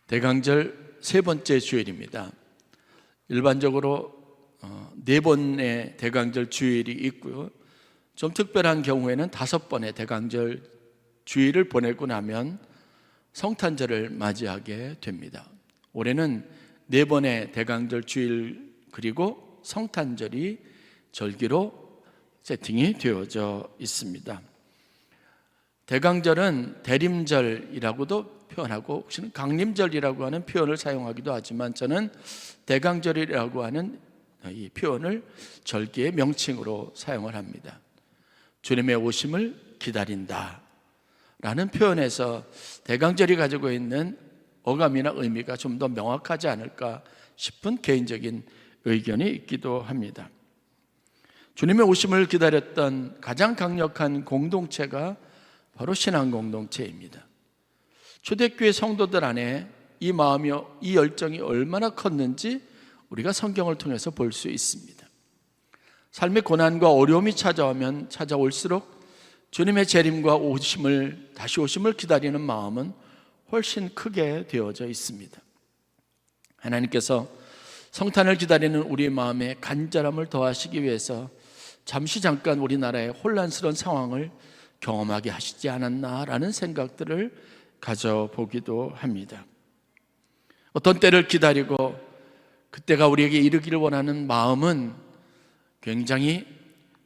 대강절 세 번째 주일입니다. 일반적으로 네 번의 대강절 주일이 있고요. 좀 특별한 경우에는 5번의 대강절 주일을 보내고 나면 성탄절을 맞이하게 됩니다. 올해는 4번의 대강절 주일 그리고 성탄절이 절기로 세팅이 되어져 있습니다. 대강절은 대림절이라고도 표현하고 혹시는 강림절이라고 하는 표현을 사용하기도 하지만 저는 대강절이라고 하는 이 표현을 절기의 명칭으로 사용을 합니다. 주님의 오심을 기다린다 라는 표현에서 대강절이 가지고 있는 어감이나 의미가 좀 더 명확하지 않을까 싶은 개인적인 의견이 있기도 합니다. 주님의 오심을 기다렸던 가장 강력한 공동체가 바로 신앙 공동체입니다. 초대교회 성도들 안에 이 마음이, 이 열정이 얼마나 컸는지 우리가 성경을 통해서 볼 수 있습니다. 삶의 고난과 어려움이 찾아오면 찾아올수록 주님의 재림과 다시 오심을 기다리는 마음은 훨씬 크게 되어져 있습니다. 하나님께서 성탄을 기다리는 우리의 마음에 간절함을 더하시기 위해서 잠깐 우리나라의 혼란스러운 상황을 경험하게 하시지 않았나라는 생각들을 가져보기도 합니다. 어떤 때를 기다리고 그때가 우리에게 이르기를 원하는 마음은 굉장히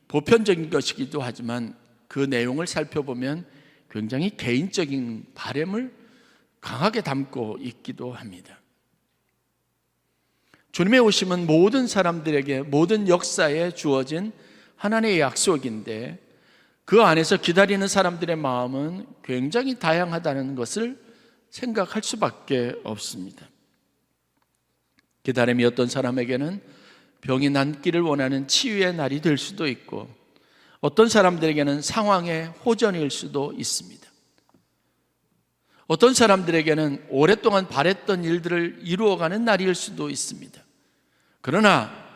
보편적인 것이기도 하지만 그 내용을 살펴보면 굉장히 개인적인 바람을 강하게 담고 있기도 합니다. 주님의 오심은 모든 사람들에게 모든 역사에 주어진 하나님의 약속인데 그 안에서 기다리는 사람들의 마음은 굉장히 다양하다는 것을 생각할 수밖에 없습니다. 기다림이 어떤 사람에게는 병이 낫기를 원하는 치유의 날이 될 수도 있고 어떤 사람들에게는 상황의 호전일 수도 있습니다. 어떤 사람들에게는 오랫동안 바랬던 일들을 이루어가는 날일 수도 있습니다. 그러나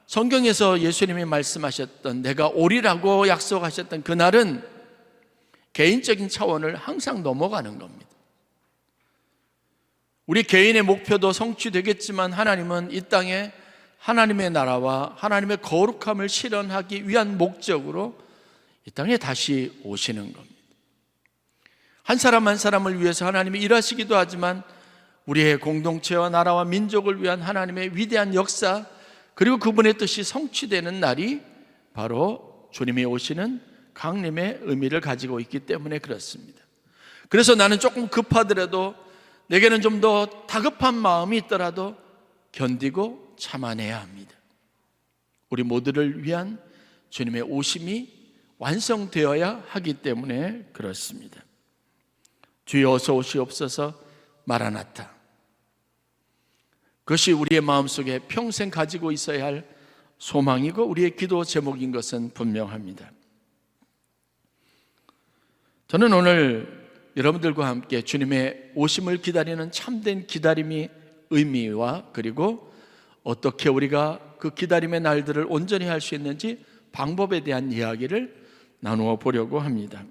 성경에서 예수님이 말씀하셨던 내가 오리라고 약속하셨던 그날은 개인적인 차원을 항상 넘어가는 겁니다. 우리 개인의 목표도 성취되겠지만 하나님은 이 땅에 하나님의 나라와 하나님의 거룩함을 실현하기 위한 목적으로 이 땅에 다시 오시는 겁니다. 한 사람 한 사람을 위해서 하나님이 일하시기도 하지만 우리의 공동체와 나라와 민족을 위한 하나님의 위대한 역사 그리고 그분의 뜻이 성취되는 날이 바로 주님이 오시는 강림의 의미를 가지고 있기 때문에 그렇습니다. 그래서 나는 조금 급하더라도 내게는 좀 더 다급한 마음이 있더라도 견디고 참아내야 합니다. 우리 모두를 위한 주님의 오심이 완성되어야 하기 때문에 그렇습니다. 주여 어서 오시옵소서 마라나타. 그것이 우리의 마음속에 평생 가지고 있어야 할 소망이고 우리의 기도 제목인 것은 분명합니다. 저는 오늘 여러분들과 함께 주님의 오심을 기다리는 참된 기다림의 의미와 그리고 어떻게 우리가 그 기다림의 날들을 온전히 할 수 있는지 방법에 대한 이야기를 나누어 보려고 합니다.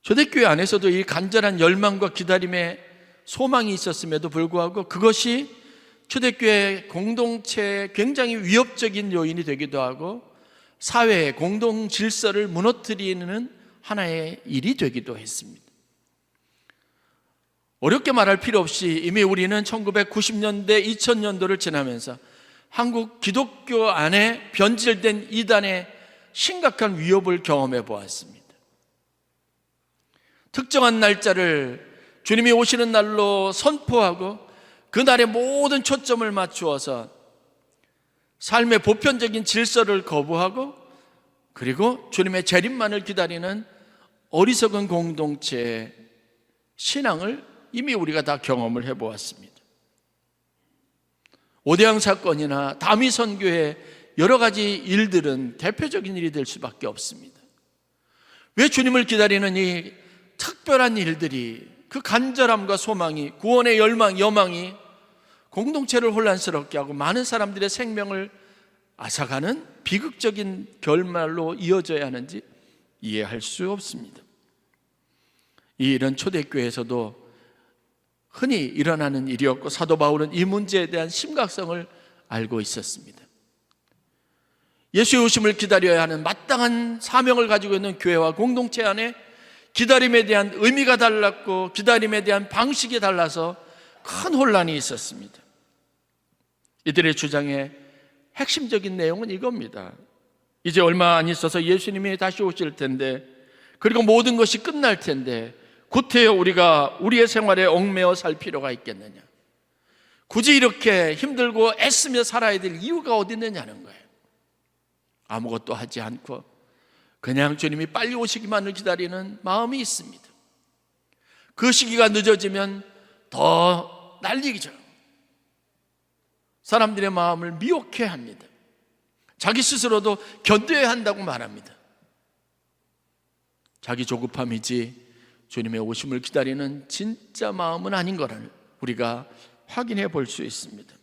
초대교회 안에서도 이 간절한 열망과 기다림의 소망이 있었음에도 불구하고 그것이 초대교회 공동체의 굉장히 위협적인 요인이 되기도 하고 사회의 공동 질서를 무너뜨리는 하나의 일이 되기도 했습니다. 어렵게 말할 필요 없이 이미 우리는 1990년대, 2000년도를 지나면서 한국 기독교 안에 변질된 이단의 심각한 위협을 경험해 보았습니다. 특정한 날짜를 주님이 오시는 날로 선포하고 그 날에 모든 초점을 맞추어서 삶의 보편적인 질서를 거부하고 그리고 주님의 재림만을 기다리는 어리석은 공동체의 신앙을 이미 우리가 다 경험을 해보았습니다. 오대양 사건이나 다미 선교의 여러 가지 일들은 대표적인 일이 될 수밖에 없습니다. 왜 주님을 기다리는 이 특별한 일들이 그 간절함과 소망이 구원의 여망이 공동체를 혼란스럽게 하고 많은 사람들의 생명을 앗아가는 비극적인 결말로 이어져야 하는지 이해할 수 없습니다. 이 일은 초대교회에서도 흔히 일어나는 일이었고, 사도 바울은 이 문제에 대한 심각성을 알고 있었습니다. 예수의 오심을 기다려야 하는 마땅한 사명을 가지고 있는 교회와 공동체 안에 기다림에 대한 의미가 달랐고 기다림에 대한 방식이 달라서 큰 혼란이 있었습니다. 이들의 주장의 핵심적인 내용은 이겁니다. 이제 얼마 안 있어서 예수님이 다시 오실 텐데, 그리고 모든 것이 끝날 텐데 구태여 우리가 우리의 생활에 얽매여 살 필요가 있겠느냐, 굳이 이렇게 힘들고 애쓰며 살아야 될 이유가 어디 있느냐는 거예요. 아무것도 하지 않고 그냥 주님이 빨리 오시기만을 기다리는 마음이 있습니다. 그 시기가 늦어지면 더 난리죠. 사람들의 마음을 미혹해 합니다. 자기 스스로도 견뎌야 한다고 말합니다. 자기 조급함이지 주님의 오심을 기다리는 진짜 마음은 아닌 것을 우리가 확인해 볼 수 있습니다.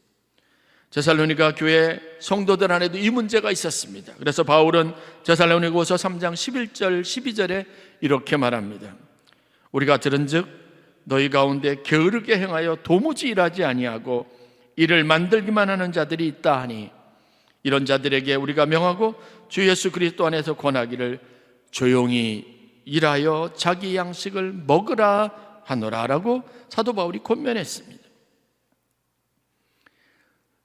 데살로니가 교회 성도들 안에도 이 문제가 있었습니다. 그래서 바울은 데살로니가후서 3장 11절 12절에 이렇게 말합니다. 우리가 들은즉 너희 가운데 게으르게 행하여 도무지 일하지 아니하고 일을 만들기만 하는 자들이 있다 하니, 이런 자들에게 우리가 명하고 주 예수 그리스도 안에서 권하기를 조용히 일하여 자기 양식을 먹으라 하노라 라고 사도 바울이 권면했습니다.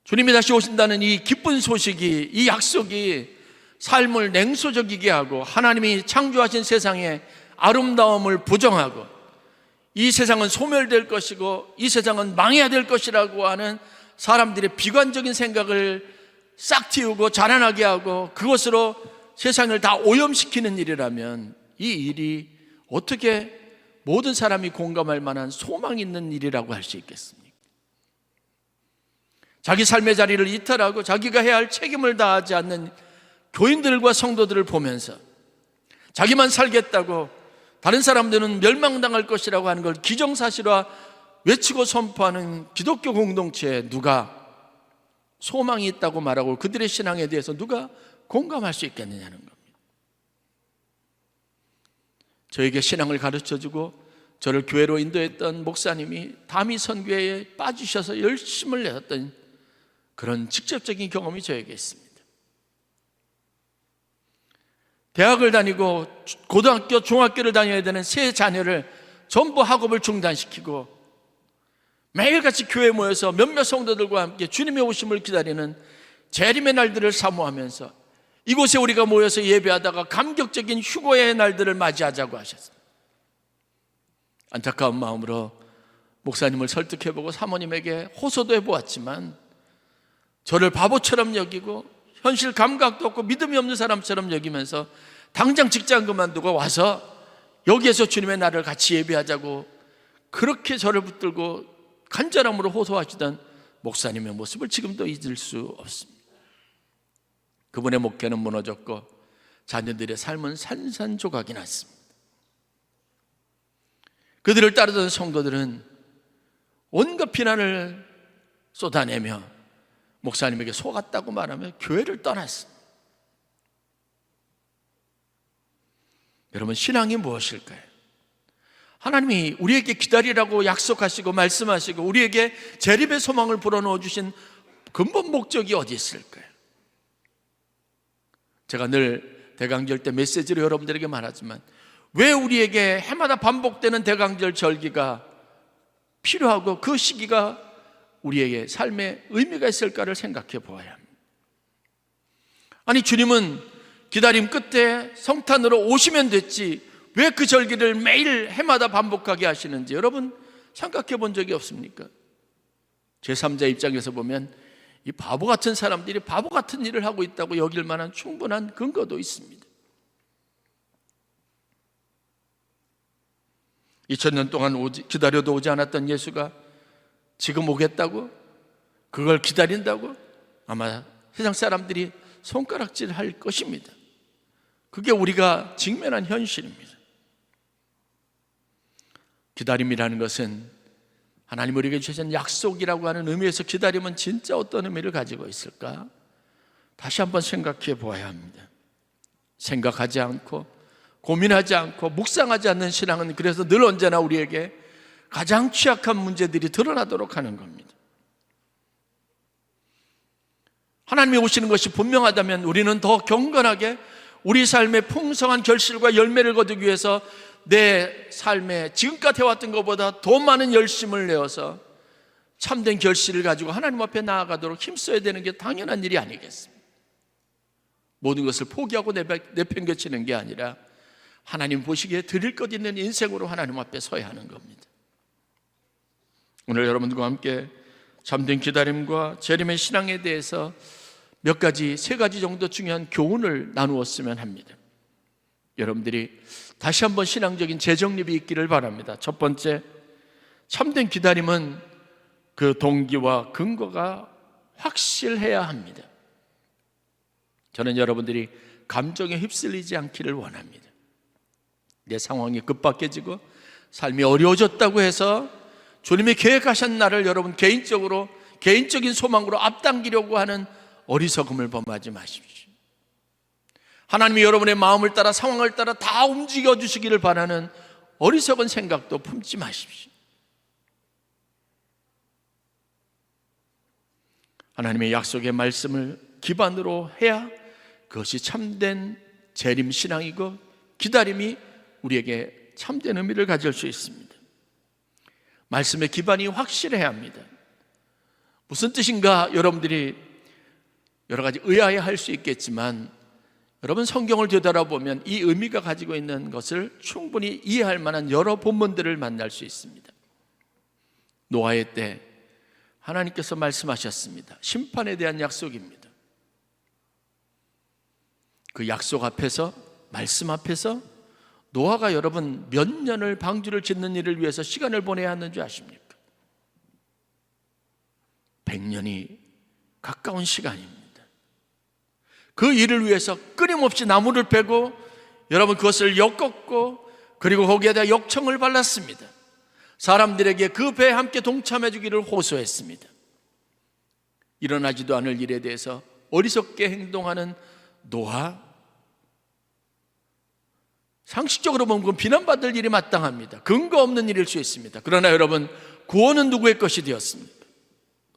주님이 다시 오신다는 이 기쁜 소식이, 이 약속이 삶을 냉소적이게 하고 하나님이 창조하신 세상의 아름다움을 부정하고 이 세상은 소멸될 것이고 이 세상은 망해야 될 것이라고 하는 사람들의 비관적인 생각을 싹 틔우고 자라나게 하고 그것으로 세상을 다 오염시키는 일이라면, 이 일이 어떻게 모든 사람이 공감할 만한 소망 있는 일이라고 할 수 있겠습니까? 자기 삶의 자리를 이탈하고 자기가 해야 할 책임을 다하지 않는 교인들과 성도들을 보면서 자기만 살겠다고 다른 사람들은 멸망당할 것이라고 하는 걸 기정사실화 외치고 선포하는 기독교 공동체에 누가 소망이 있다고 말하고 그들의 신앙에 대해서 누가 공감할 수 있겠느냐는 겁니다. 저에게 신앙을 가르쳐주고 저를 교회로 인도했던 목사님이 다미 선교회에 빠지셔서 열심을 내었던 그런 직접적인 경험이 저에게 있습니다. 대학을 다니고 고등학교, 중학교를 다녀야 되는 세 자녀를 전부 학업을 중단시키고 매일같이 교회에 모여서 몇몇 성도들과 함께 주님의 오심을 기다리는 재림의 날들을 사모하면서 이곳에 우리가 모여서 예배하다가 감격적인 휴거의 날들을 맞이하자고 하셨습니다. 안타까운 마음으로 목사님을 설득해보고 사모님에게 호소도 해보았지만 저를 바보처럼 여기고 현실 감각도 없고 믿음이 없는 사람처럼 여기면서 당장 직장 그만두고 와서 여기에서 주님의 날을 같이 예배하자고 그렇게 저를 붙들고 간절함으로 호소하시던 목사님의 모습을 지금도 잊을 수 없습니다. 그분의 목회는 무너졌고 자녀들의 삶은 산산조각이 났습니다. 그들을 따르던 성도들은 온갖 비난을 쏟아내며 목사님에게 속았다고 말하며 교회를 떠났습니다. 여러분, 신앙이 무엇일까요? 하나님이 우리에게 기다리라고 약속하시고 말씀하시고 우리에게 재림의 소망을 불어넣어 주신 근본 목적이 어디 있을까요? 제가 늘 대강절 때 메시지로 여러분들에게 말하지만 왜 우리에게 해마다 반복되는 대강절 절기가 필요하고 그 시기가 우리에게 삶에 의미가 있을까를 생각해 보아야 합니다. 아니, 주님은 기다림 끝에 성탄으로 오시면 됐지 왜 그 절기를 매일 해마다 반복하게 하시는지 여러분 생각해 본 적이 없습니까? 제3자 입장에서 보면 이 바보 같은 사람들이 바보 같은 일을 하고 있다고 여길 만한 충분한 근거도 있습니다. 2000년 동안 기다려도 오지 않았던 예수가 지금 오겠다고? 그걸 기다린다고? 아마 세상 사람들이 손가락질 할 것입니다. 그게 우리가 직면한 현실입니다. 기다림이라는 것은 하나님 우리에게 주신 약속이라고 하는 의미에서 기다림은 진짜 어떤 의미를 가지고 있을까? 다시 한번 생각해 보아야 합니다. 생각하지 않고 고민하지 않고 묵상하지 않는 신앙은 그래서 늘 언제나 우리에게 가장 취약한 문제들이 드러나도록 하는 겁니다. 하나님이 오시는 것이 분명하다면 우리는 더 경건하게 우리 삶의 풍성한 결실과 열매를 거두기 위해서 내 삶에 지금까지 해왔던 것보다 더 많은 열심을 내어서 참된 결실을 가지고 하나님 앞에 나아가도록 힘써야 되는 게 당연한 일이 아니겠습니까? 모든 것을 포기하고 내팽개치는 게 아니라 하나님 보시기에 드릴 것 있는 인생으로 하나님 앞에 서야 하는 겁니다. 오늘 여러분들과 함께 참된 기다림과 재림의 신앙에 대해서 세 가지 정도 중요한 교훈을 나누었으면 합니다. 여러분들이 다시 한번 신앙적인 재정립이 있기를 바랍니다. 첫 번째, 참된 기다림은 그 동기와 근거가 확실해야 합니다. 저는 여러분들이 감정에 휩쓸리지 않기를 원합니다. 내 상황이 급박해지고 삶이 어려워졌다고 해서 주님이 계획하신 날을 여러분 개인적인 소망으로 앞당기려고 하는 어리석음을 범하지 마십시오. 하나님이 여러분의 마음을 따라 상황을 따라 다 움직여 주시기를 바라는 어리석은 생각도 품지 마십시오. 하나님의 약속의 말씀을 기반으로 해야 그것이 참된 재림신앙이고 기다림이 우리에게 참된 의미를 가질 수 있습니다. 말씀의 기반이 확실해야 합니다. 무슨 뜻인가 여러분들이 여러 가지 의아해할 수 있겠지만 여러분 성경을 되돌아보면 이 의미가 가지고 있는 것을 충분히 이해할 만한 여러 본문들을 만날 수 있습니다. 노아의 때 하나님께서 말씀하셨습니다. 심판에 대한 약속입니다. 그 약속 앞에서, 말씀 앞에서 노아가 여러분 몇 년을 방주를 짓는 일을 위해서 시간을 보내야 하는 줄 아십니까? 100년이 가까운 시간입니다. 그 일을 위해서 끊임없이 나무를 베고 여러분 그것을 엮었고 그리고 거기에다 역청을 발랐습니다. 사람들에게 그 배에 함께 동참해 주기를 호소했습니다. 일어나지도 않을 일에 대해서 어리석게 행동하는 노아, 상식적으로 보면 그건 비난받을 일이 마땅합니다. 근거 없는 일일 수 있습니다. 그러나 여러분 구원은 누구의 것이 되었습니까?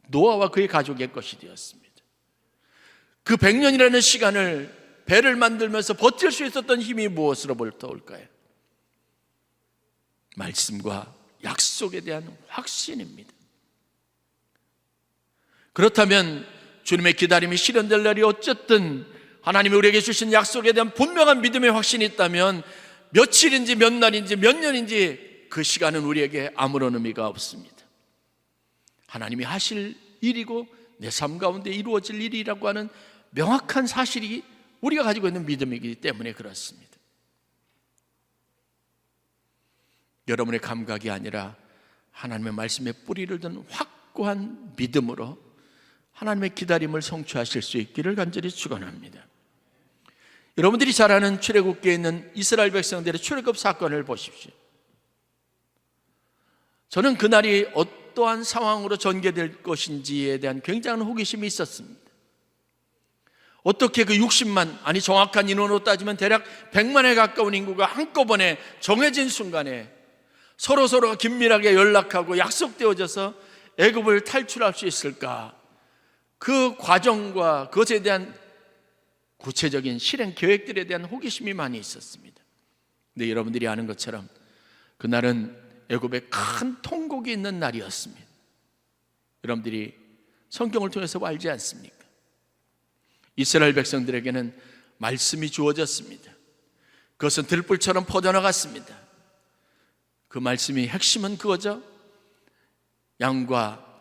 노아와 그의 가족의 것이 되었습니다. 그 100년이라는 시간을 배를 만들면서 버틸 수 있었던 힘이 무엇으로부터 올까요? 말씀과 약속에 대한 확신입니다. 그렇다면 주님의 기다림이 실현될 날이 어쨌든 하나님이 우리에게 주신 약속에 대한 분명한 믿음의 확신이 있다면 며칠인지 몇 날인지 몇 년인지 그 시간은 우리에게 아무런 의미가 없습니다. 하나님이 하실 일이고 내 삶 가운데 이루어질 일이라고 하는 명확한 사실이 우리가 가지고 있는 믿음이기 때문에 그렇습니다. 여러분의 감각이 아니라 하나님의 말씀에 뿌리를 둔 확고한 믿음으로 하나님의 기다림을 성취하실 수 있기를 간절히 축원합니다. 여러분들이 잘 아는 출애굽기에 있는 이스라엘 백성들의 출애굽 사건을 보십시오. 저는 그날이 어떠한 상황으로 전개될 것인지에 대한 굉장한 호기심이 있었습니다. 어떻게 그 60만, 아니 정확한 인원으로 따지면 대략 100만에 가까운 인구가 한꺼번에 정해진 순간에 서로가 긴밀하게 연락하고 약속되어져서 애굽을 탈출할 수 있을까? 그 과정과 그것에 대한 구체적인 실행 계획들에 대한 호기심이 많이 있었습니다. 근데 여러분들이 아는 것처럼 그날은 애굽에 큰 통곡이 있는 날이었습니다. 여러분들이 성경을 통해서 알지 않습니까? 이스라엘 백성들에게는 말씀이 주어졌습니다. 그것은 들불처럼 퍼져나갔습니다. 그 말씀이 핵심은 그거죠.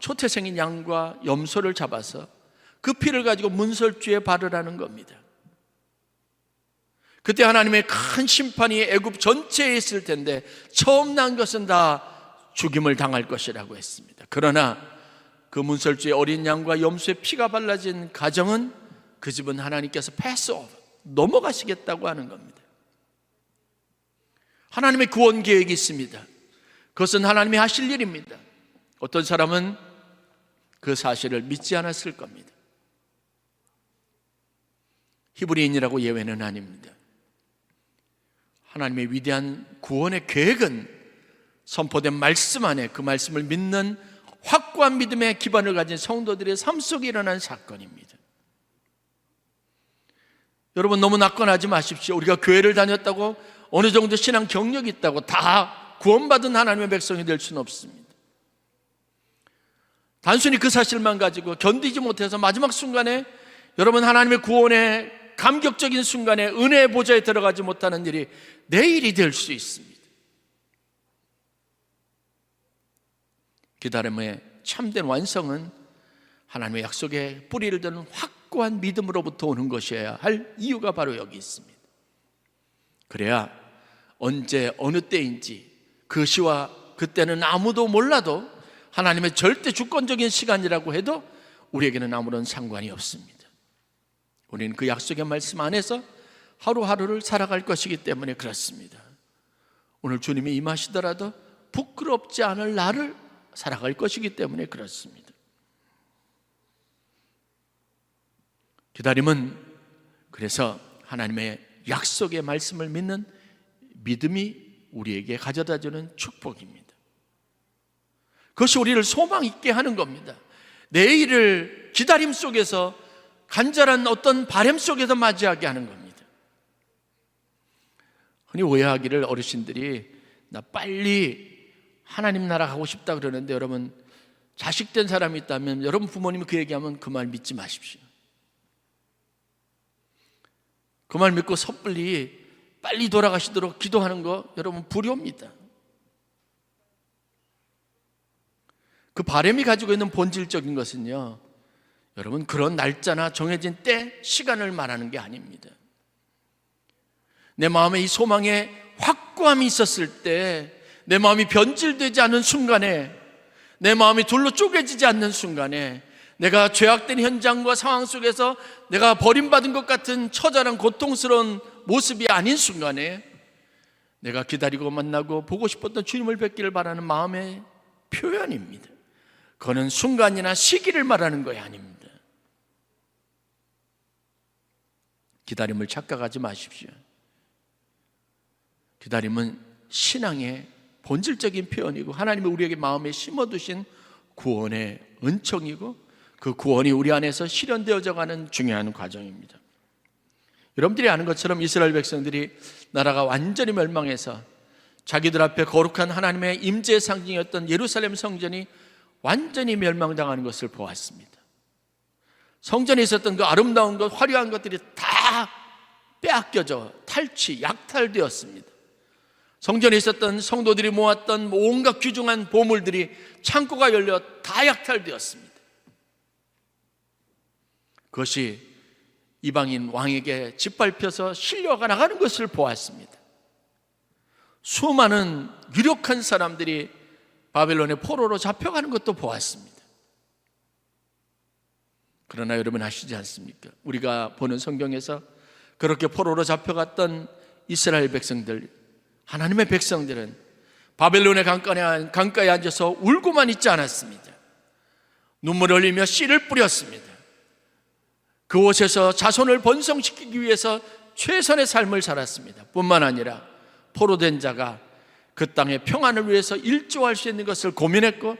초태생인 양과 염소를 잡아서 그 피를 가지고 문설주에 바르라는 겁니다. 그때 하나님의 큰 심판이 애굽 전체에 있을 텐데 처음 난 것은 다 죽임을 당할 것이라고 했습니다. 그러나 그 문설주에 어린 양과 염소의 피가 발라진 가정은 그 집은 하나님께서 패스오버, 넘어가시겠다고 하는 겁니다. 하나님의 구원 계획이 있습니다. 그것은 하나님이 하실 일입니다. 어떤 사람은 그 사실을 믿지 않았을 겁니다. 히브리인이라고 예외는 아닙니다. 하나님의 위대한 구원의 계획은 선포된 말씀 안에 그 말씀을 믿는 확고한 믿음의 기반을 가진 성도들의 삶 속에 일어난 사건입니다. 여러분, 너무 낙관하지 마십시오. 우리가 교회를 다녔다고 어느 정도 신앙 경력이 있다고 다 구원받은 하나님의 백성이 될 수는 없습니다. 단순히 그 사실만 가지고 견디지 못해서 마지막 순간에 여러분, 하나님의 구원의 감격적인 순간에 은혜의 보좌에 들어가지 못하는 일이 내일이 될 수 있습니다. 기다림의 참된 완성은 하나님의 약속에 뿌리를 두는 확고한 믿음으로부터 오는 것이어야 할 이유가 바로 여기 있습니다. 그래야 언제 어느 때인지 그 시와 그때는 아무도 몰라도 하나님의 절대 주권적인 시간이라고 해도 우리에게는 아무런 상관이 없습니다. 우리는 그 약속의 말씀 안에서 하루하루를 살아갈 것이기 때문에 그렇습니다. 오늘 주님이 임하시더라도 부끄럽지 않을 나를 살아갈 것이기 때문에 그렇습니다. 기다림은 그래서 하나님의 약속의 말씀을 믿는 믿음이 우리에게 가져다주는 축복입니다. 그것이 우리를 소망 있게 하는 겁니다. 내일을 기다림 속에서 간절한 어떤 바람 속에서 맞이하게 하는 겁니다. 흔히 오해하기를 어르신들이 나 빨리 하나님 나라 가고 싶다 그러는데, 여러분, 자식된 사람이 있다면 여러분 부모님이 그 얘기하면 그 말 믿지 마십시오. 그 말 믿고 섣불리 빨리 돌아가시도록 기도하는 거 여러분 불효입니다. 그 바람이 가지고 있는 본질적인 것은요, 여러분, 그런 날짜나 정해진 때, 시간을 말하는 게 아닙니다. 내 마음에 이 소망에 확고함이 있었을 때, 내 마음이 변질되지 않는 순간에, 내 마음이 둘로 쪼개지지 않는 순간에, 내가 죄악된 현장과 상황 속에서 내가 버림받은 것 같은 처절한 고통스러운 모습이 아닌 순간에 내가 기다리고 만나고 보고 싶었던 주님을 뵙기를 바라는 마음의 표현입니다. 그거는 순간이나 시기를 말하는 것이 아닙니다. 기다림을 착각하지 마십시오. 기다림은 신앙의 본질적인 표현이고 하나님이 우리에게 마음에 심어두신 구원의 은총이고 그 구원이 우리 안에서 실현되어져 가는 중요한 과정입니다. 여러분들이 아는 것처럼 이스라엘 백성들이 나라가 완전히 멸망해서 자기들 앞에 거룩한 하나님의 임재의 상징이었던 예루살렘 성전이 완전히 멸망당하는 것을 보았습니다. 성전에 있었던 그 아름다운 것, 화려한 것들이 다 빼앗겨져 약탈되었습니다. 성전에 있었던 성도들이 모았던 온갖 귀중한 보물들이 창고가 열려 다 약탈되었습니다. 그것이 이방인 왕에게 짓밟혀서 실려가 나가는 것을 보았습니다. 수많은 유력한 사람들이 바벨론의 포로로 잡혀가는 것도 보았습니다. 그러나 여러분 아시지 않습니까? 우리가 보는 성경에서 그렇게 포로로 잡혀갔던 이스라엘 백성들, 하나님의 백성들은 바벨론의 강가에 앉아서 울고만 있지 않았습니다. 눈물을 흘리며 씨를 뿌렸습니다. 그곳에서 자손을 번성시키기 위해서 최선의 삶을 살았습니다. 뿐만 아니라 포로된 자가 그 땅의 평안을 위해서 일조할 수 있는 것을 고민했고,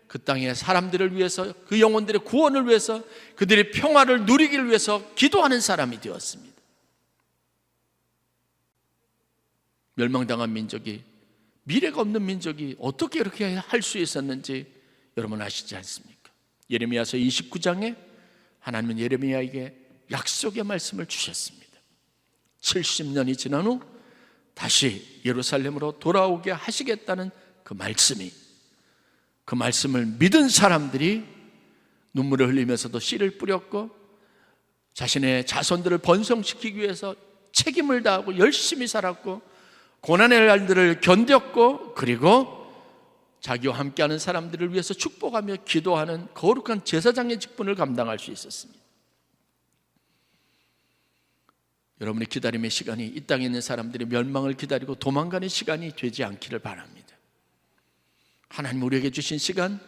그 땅의 사람들을 위해서, 그 영혼들의 구원을 위해서, 그들의 평화를 누리기를 위해서 기도하는 사람이 되었습니다. 멸망당한 민족이, 미래가 없는 민족이 어떻게 이렇게 할 수 있었는지 여러분 아시지 않습니까? 예레미야서 29장에 하나님은 예레미야에게 약속의 말씀을 주셨습니다. 70년이 지난 후 다시 예루살렘으로 돌아오게 하시겠다는 그 말씀이, 그 말씀을 믿은 사람들이 눈물을 흘리면서도 씨를 뿌렸고 자신의 자손들을 번성시키기 위해서 책임을 다하고 열심히 살았고 고난의 날들을 견뎠고, 그리고 자기와 함께하는 사람들을 위해서 축복하며 기도하는 거룩한 제사장의 직분을 감당할 수 있었습니다. 여러분의 기다림의 시간이 이 땅에 있는 사람들이 멸망을 기다리고 도망가는 시간이 되지 않기를 바랍니다. 하나님 우리에게 주신 시간,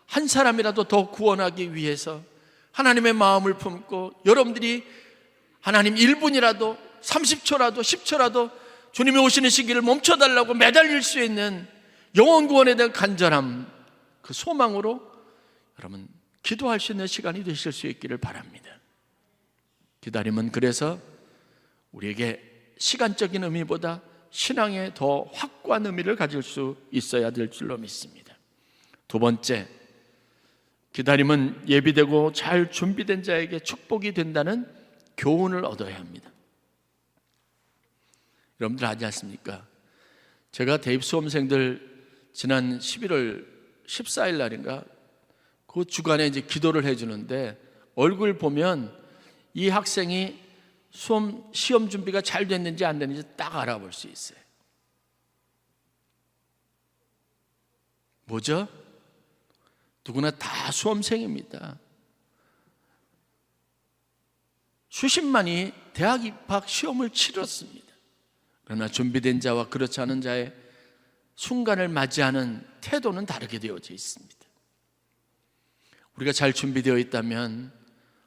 한 사람이라도 더 구원하기 위해서 하나님의 마음을 품고, 여러분들이 하나님 1분이라도 30초라도 10초라도 주님이 오시는 시기를 멈춰달라고 매달릴 수 있는 영혼 구원에 대한 간절함, 그 소망으로 여러분 기도할 수 있는 시간이 되실 수 있기를 바랍니다. 기다림은 그래서 우리에게 시간적인 의미보다 신앙에 더 확고한 의미를 가질 수 있어야 될 줄로 믿습니다. 두 번째, 기다림은 예비되고 잘 준비된 자에게 축복이 된다는 교훈을 얻어야 합니다. 여러분들 아지 않습니까? 제가 대입 수험생들 지난 11월 14일 날인가 그 주간에 이제 기도를 해주는데, 얼굴 보면 이 학생이 시험 준비가 잘 됐는지 안 됐는지 딱 알아볼 수 있어요. 뭐죠? 누구나 다 수험생입니다. 수십만이 대학 입학 시험을 치렀습니다. 그러나 준비된 자와 그렇지 않은 자의 순간을 맞이하는 태도는 다르게 되어져 있습니다. 우리가 잘 준비되어 있다면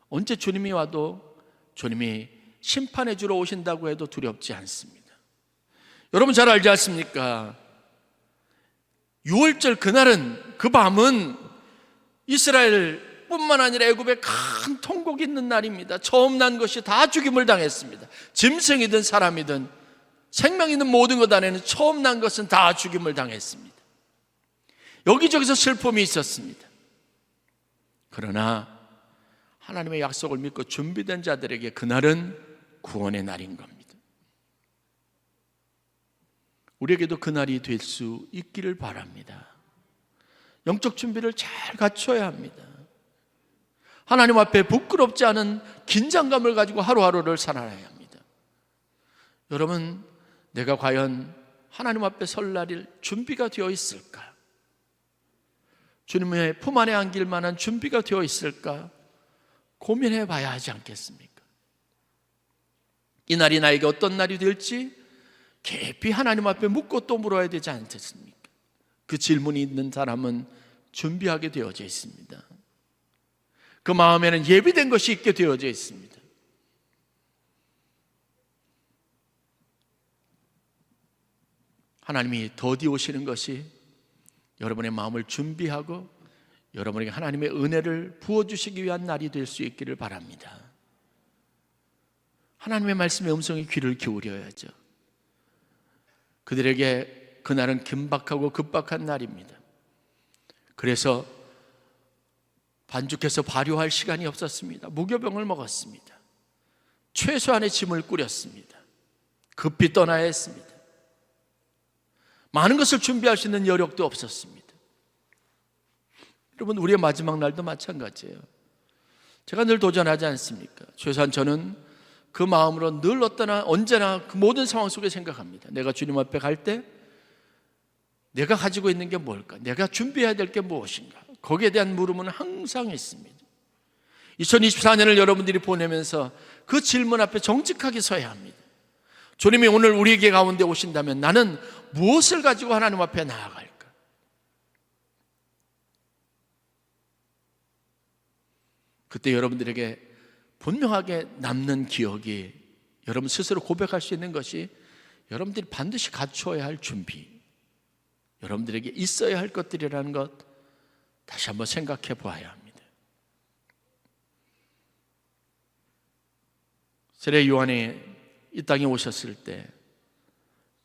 언제 주님이 와도, 주님이 심판해 주러 오신다고 해도 두렵지 않습니다. 여러분 잘 알지 않습니까? 6월절 그날은, 그 밤은 이스라엘 뿐만 아니라 애굽에 큰 통곡이 있는 날입니다. 처음 난 것이 다 죽임을 당했습니다. 짐승이든 사람이든 생명 있는 모든 것 안에는 처음 난 것은 다 죽임을 당했습니다. 여기저기서 슬픔이 있었습니다. 그러나 하나님의 약속을 믿고 준비된 자들에게 그날은 구원의 날인 겁니다. 우리에게도 그날이 될 수 있기를 바랍니다. 영적 준비를 잘 갖춰야 합니다. 하나님 앞에 부끄럽지 않은 긴장감을 가지고 하루하루를 살아야 합니다. 여러분, 내가 과연 하나님 앞에 설 날일 준비가 되어 있을까? 주님의 품 안에 안길 만한 준비가 되어 있을까? 고민해 봐야 하지 않겠습니까? 이 날이 나에게 어떤 날이 될지 깊이 하나님 앞에 묻고 또 물어야 되지 않겠습니까? 그 질문이 있는 사람은 준비하게 되어져 있습니다. 그 마음에는 예비된 것이 있게 되어져 있습니다. 하나님이 더디 오시는 것이 여러분의 마음을 준비하고 여러분에게 하나님의 은혜를 부어주시기 위한 날이 될 수 있기를 바랍니다. 하나님의 말씀의 음성에 귀를 기울여야죠. 그들에게 그날은 긴박하고 급박한 날입니다. 그래서 반죽해서 발효할 시간이 없었습니다. 무교병을 먹었습니다. 최소한의 짐을 꾸렸습니다. 급히 떠나야 했습니다. 많은 것을 준비할 수 있는 여력도 없었습니다. 여러분, 우리의 마지막 날도 마찬가지예요. 제가 늘 도전하지 않습니까? 최소한 저는 그 마음으로 늘 언제나 그 모든 상황 속에 생각합니다. 내가 주님 앞에 갈 때 내가 가지고 있는 게 뭘까? 내가 준비해야 될 게 무엇인가? 거기에 대한 물음은 항상 있습니다. 2024년을 여러분들이 보내면서 그 질문 앞에 정직하게 서야 합니다. 주님이 오늘 우리에게 가운데 오신다면 나는 무엇을 가지고 하나님 앞에 나아갈까? 그때 여러분들에게 분명하게 남는 기억이, 여러분 스스로 고백할 수 있는 것이 여러분들이 반드시 갖추어야 할 준비, 여러분들에게 있어야 할 것들이라는 것 다시 한번 생각해 보아야 합니다. 세례 요한이 이 땅에 오셨을 때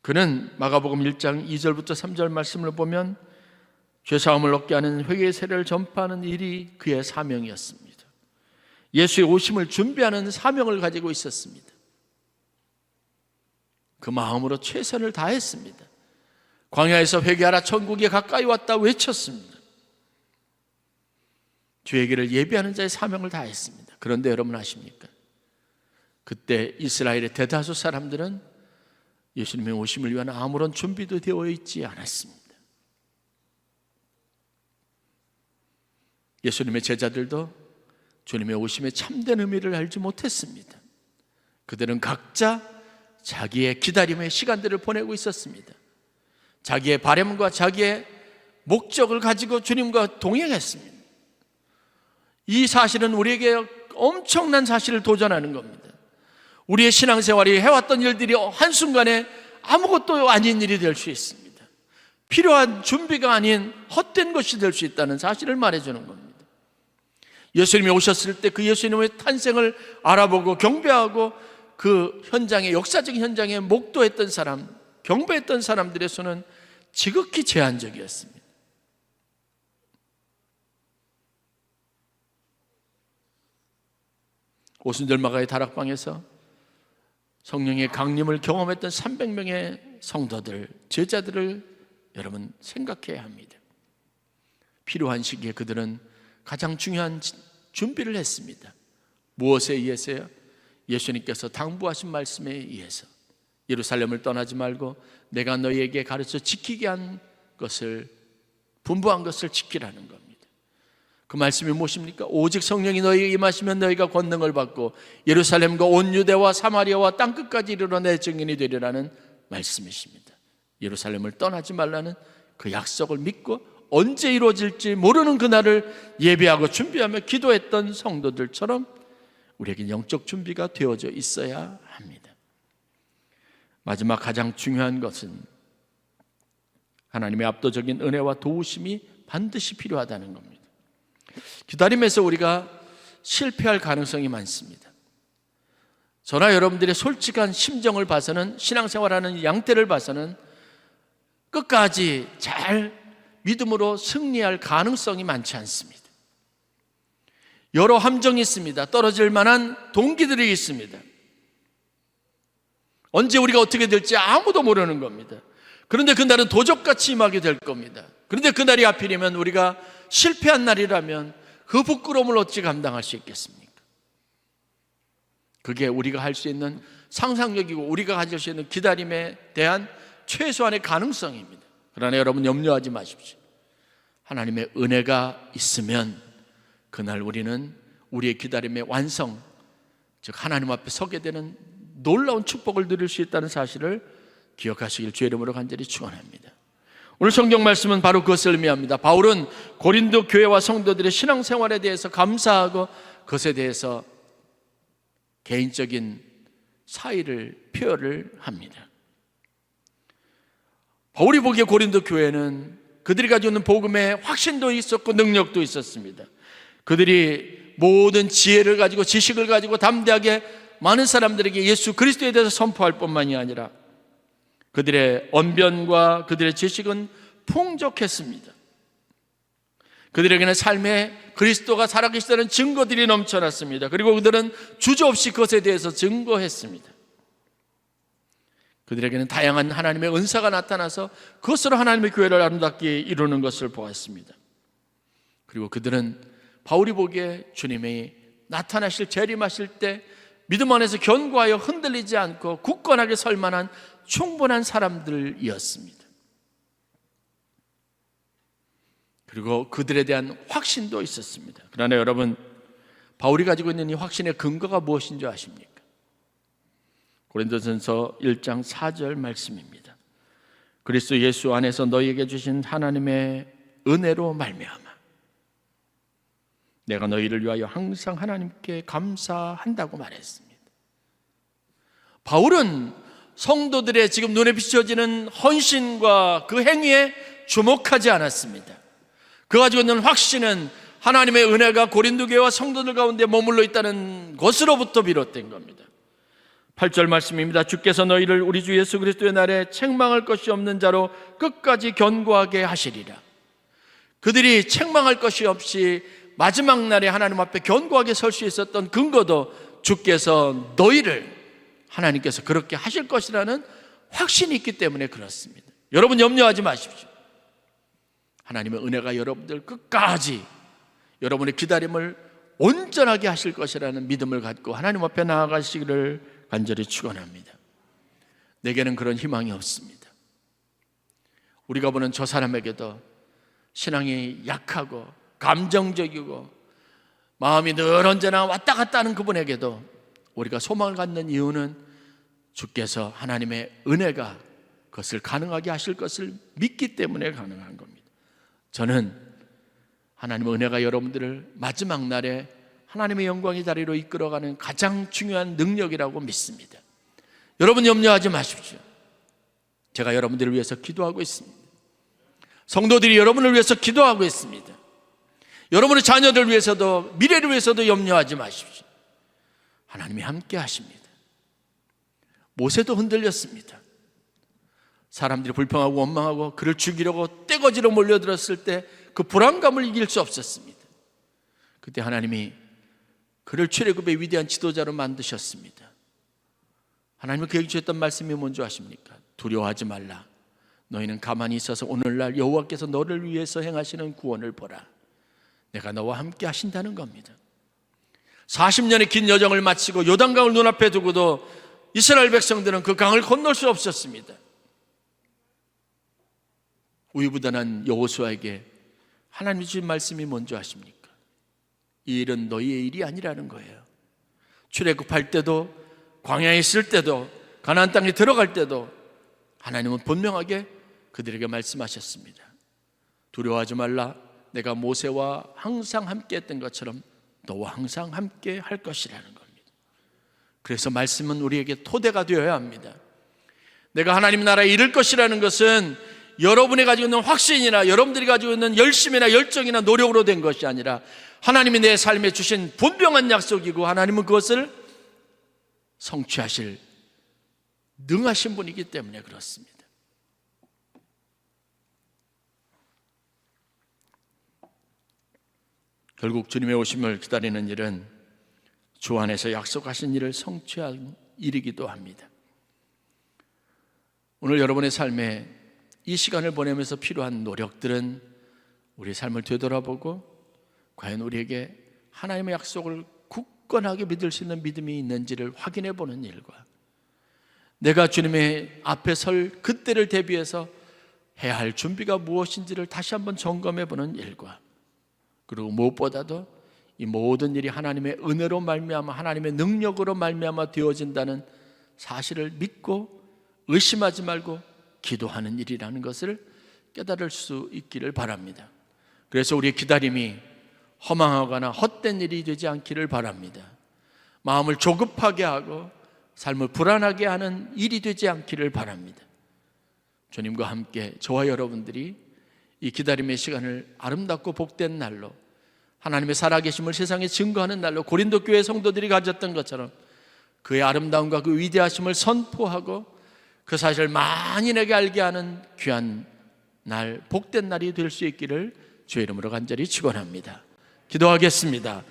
그는 마가복음 1장 2절부터 3절 말씀을 보면 죄사함을 얻게 하는 회개의 세례를 전파하는 일이 그의 사명이었습니다. 예수의 오심을 준비하는 사명을 가지고 있었습니다. 그 마음으로 최선을 다했습니다. 광야에서 회개하라, 천국이 가까이 왔다 외쳤습니다. 주의 길을 예비하는 자의 사명을 다했습니다. 그런데 여러분 아십니까? 그때 이스라엘의 대다수 사람들은 예수님의 오심을 위한 아무런 준비도 되어 있지 않았습니다. 예수님의 제자들도 주님의 오심의 참된 의미를 알지 못했습니다. 그들은 각자 자기의 기다림의 시간들을 보내고 있었습니다. 자기의 바램과 자기의 목적을 가지고 주님과 동행했습니다. 이 사실은 우리에게 엄청난 사실을 도전하는 겁니다. 우리의 신앙생활이 해왔던 일들이 한순간에 아무것도 아닌 일이 될 수 있습니다. 필요한 준비가 아닌 헛된 것이 될 수 있다는 사실을 말해주는 겁니다. 예수님이 오셨을 때 그 예수님의 탄생을 알아보고 경배하고 그 현장에, 역사적인 현장에 목도했던 사람, 경배했던 사람들의 수는 지극히 제한적이었습니다. 오순절마가의 다락방에서 성령의 강림을 경험했던 300명의 성도들, 제자들을 여러분 생각해야 합니다. 필요한 시기에 그들은 가장 중요한 준비를 했습니다. 무엇에 의해서요? 예수님께서 당부하신 말씀에 의해서 예루살렘을 떠나지 말고 내가 너희에게 가르쳐 지키게 한 것을, 분부한 것을 지키라는 겁니다. 그 말씀이 무엇입니까? 오직 성령이 너희에게 임하시면 너희가 권능을 받고 예루살렘과 온 유대와 사마리아와 땅끝까지 이르러 내 증인이 되리라는 말씀이십니다. 예루살렘을 떠나지 말라는 그 약속을 믿고 언제 이루어질지 모르는 그날을 예배하고 준비하며 기도했던 성도들처럼 우리에게 영적 준비가 되어져 있어야 합니다. 마지막 가장 중요한 것은 하나님의 압도적인 은혜와 도우심이 반드시 필요하다는 겁니다. 기다림에서 우리가 실패할 가능성이 많습니다. 저나 여러분들의 솔직한 심정을 봐서는, 신앙생활하는 양태를 봐서는 끝까지 잘 믿음으로 승리할 가능성이 많지 않습니다. 여러 함정이 있습니다. 떨어질 만한 동기들이 있습니다. 언제 우리가 어떻게 될지 아무도 모르는 겁니다. 그런데 그날은 도적같이 임하게 될 겁니다. 그런데 그날이 하필이면 우리가 실패한 날이라면 그 부끄러움을 어찌 감당할 수 있겠습니까? 그게 우리가 할 수 있는 상상력이고 우리가 가질 수 있는 기다림에 대한 최소한의 가능성입니다. 그러나 여러분 염려하지 마십시오. 하나님의 은혜가 있으면 그날 우리는 우리의 기다림의 완성, 즉 하나님 앞에 서게 되는 놀라운 축복을 누릴 수 있다는 사실을 기억하시길 주의 이름으로 간절히 축원합니다. 오늘 성경 말씀은 바로 그것을 의미합니다. 바울은 고린도 교회와 성도들의 신앙생활에 대해서 감사하고 그것에 대해서 개인적인 사의를 표현을 합니다. 바울이 보기에 고린도 교회는 그들이 가지고 있는 복음에 확신도 있었고 능력도 있었습니다. 그들이 모든 지혜를 가지고 지식을 가지고 담대하게 많은 사람들에게 예수 그리스도에 대해서 선포할 뿐만이 아니라 그들의 언변과 그들의 지식은 풍족했습니다. 그들에게는 삶에 그리스도가 살아계시다는 증거들이 넘쳐났습니다. 그리고 그들은 주저없이 그것에 대해서 증거했습니다. 그들에게는 다양한 하나님의 은사가 나타나서 그것으로 하나님의 교회를 아름답게 이루는 것을 보았습니다. 그리고 그들은 바울이 보기에 주님이 나타나실, 재림하실 때 믿음 안에서 견고하여 흔들리지 않고 굳건하게 설 만한 충분한 사람들이었습니다. 그리고 그들에 대한 확신도 있었습니다. 그러나 여러분, 바울이 가지고 있는 이 확신의 근거가 무엇인 줄 아십니까? 고린도전서 1장 4절 말씀입니다. 그리스도 예수 안에서 너희에게 주신 하나님의 은혜로 말미암아 내가 너희를 위하여 항상 하나님께 감사한다고 말했습니다. 바울은 성도들의 지금 눈에 비춰지는 헌신과 그 행위에 주목하지 않았습니다. 그 가지고 있는 확신은 하나님의 은혜가 고린도 교회와 성도들 가운데 머물러 있다는 것으로부터 비롯된 겁니다. 8절 말씀입니다. 주께서 너희를 우리 주 예수 그리스도의 날에 책망할 것이 없는 자로 끝까지 견고하게 하시리라. 그들이 책망할 것이 없이 마지막 날에 하나님 앞에 견고하게 설 수 있었던 근거도 주께서 너희를, 하나님께서 그렇게 하실 것이라는 확신이 있기 때문에 그렇습니다. 여러분 염려하지 마십시오. 하나님의 은혜가 여러분들 끝까지 여러분의 기다림을 온전하게 하실 것이라는 믿음을 갖고 하나님 앞에 나아가시기를 간절히 축원합니다. 내게는 그런 희망이 없습니다. 우리가 보는 저 사람에게도 신앙이 약하고 감정적이고 마음이 늘 언제나 왔다 갔다 하는 그분에게도 우리가 소망을 갖는 이유는 주께서 하나님의 은혜가 그것을 가능하게 하실 것을 믿기 때문에 가능한 겁니다. 저는 하나님의 은혜가 여러분들을 마지막 날에 하나님의 영광의 자리로 이끌어가는 가장 중요한 능력이라고 믿습니다. 여러분 염려하지 마십시오. 제가 여러분들을 위해서 기도하고 있습니다. 성도들이 여러분을 위해서 기도하고 있습니다. 여러분의 자녀들 위해서도 미래를 위해서도 염려하지 마십시오. 하나님이 함께 하십니다. 모세도 흔들렸습니다. 사람들이 불평하고 원망하고 그를 죽이려고 떼거지로 몰려들었을 때 그 불안감을 이길 수 없었습니다. 그때 하나님이 그를 출애굽의 위대한 지도자로 만드셨습니다. 하나님은 그에게 주셨던 말씀이 뭔지 아십니까? 두려워하지 말라. 너희는 가만히 있어서 오늘날 여호와께서 너를 위해서 행하시는 구원을 보라. 내가 너와 함께 하신다는 겁니다. 40년의 긴 여정을 마치고 요단강을 눈앞에 두고도 이스라엘 백성들은 그 강을 건널 수 없었습니다. 우유부단한 여호수아에게 하나님이 주신 말씀이 뭔지 아십니까? 이 일은 너희의 일이 아니라는 거예요. 출애굽할 때도, 광야에 있을 때도, 가나안 땅에 들어갈 때도 하나님은 분명하게 그들에게 말씀하셨습니다. 두려워하지 말라. 내가 모세와 항상 함께 했던 것처럼 너와 항상 함께 할 것이라는 겁니다. 그래서 말씀은 우리에게 토대가 되어야 합니다. 내가 하나님 나라에 이를 것이라는 것은 여러분이 가지고 있는 확신이나 여러분들이 가지고 있는 열심이나 열정이나 노력으로 된 것이 아니라 하나님이 내 삶에 주신 분명한 약속이고 하나님은 그것을 성취하실 능하신 분이기 때문에 그렇습니다. 결국 주님의 오심을 기다리는 일은 주 안에서 약속하신 일을 성취한 일이기도 합니다. 오늘 여러분의 삶에 이 시간을 보내면서 필요한 노력들은 우리 삶을 되돌아보고 과연 우리에게 하나님의 약속을 굳건하게 믿을 수 있는 믿음이 있는지를 확인해 보는 일과 내가 주님의 앞에 설 그때를 대비해서 해야 할 준비가 무엇인지를 다시 한번 점검해 보는 일과 그리고 무엇보다도 이 모든 일이 하나님의 은혜로 말미암아 하나님의 능력으로 말미암아 되어진다는 사실을 믿고 의심하지 말고 기도하는 일이라는 것을 깨달을 수 있기를 바랍니다. 그래서 우리의 기다림이 허망하거나 헛된 일이 되지 않기를 바랍니다. 마음을 조급하게 하고 삶을 불안하게 하는 일이 되지 않기를 바랍니다. 주님과 함께 저와 여러분들이 이 기다림의 시간을 아름답고 복된 날로 하나님의 살아계심을 세상에 증거하는 날로 고린도 교회 성도들이 가졌던 것처럼 그의 아름다움과 그 위대하심을 선포하고 그 사실을 만인에게 알게 하는 귀한 날, 복된 날이 될 수 있기를 주의 이름으로 간절히 축원합니다. 기도하겠습니다.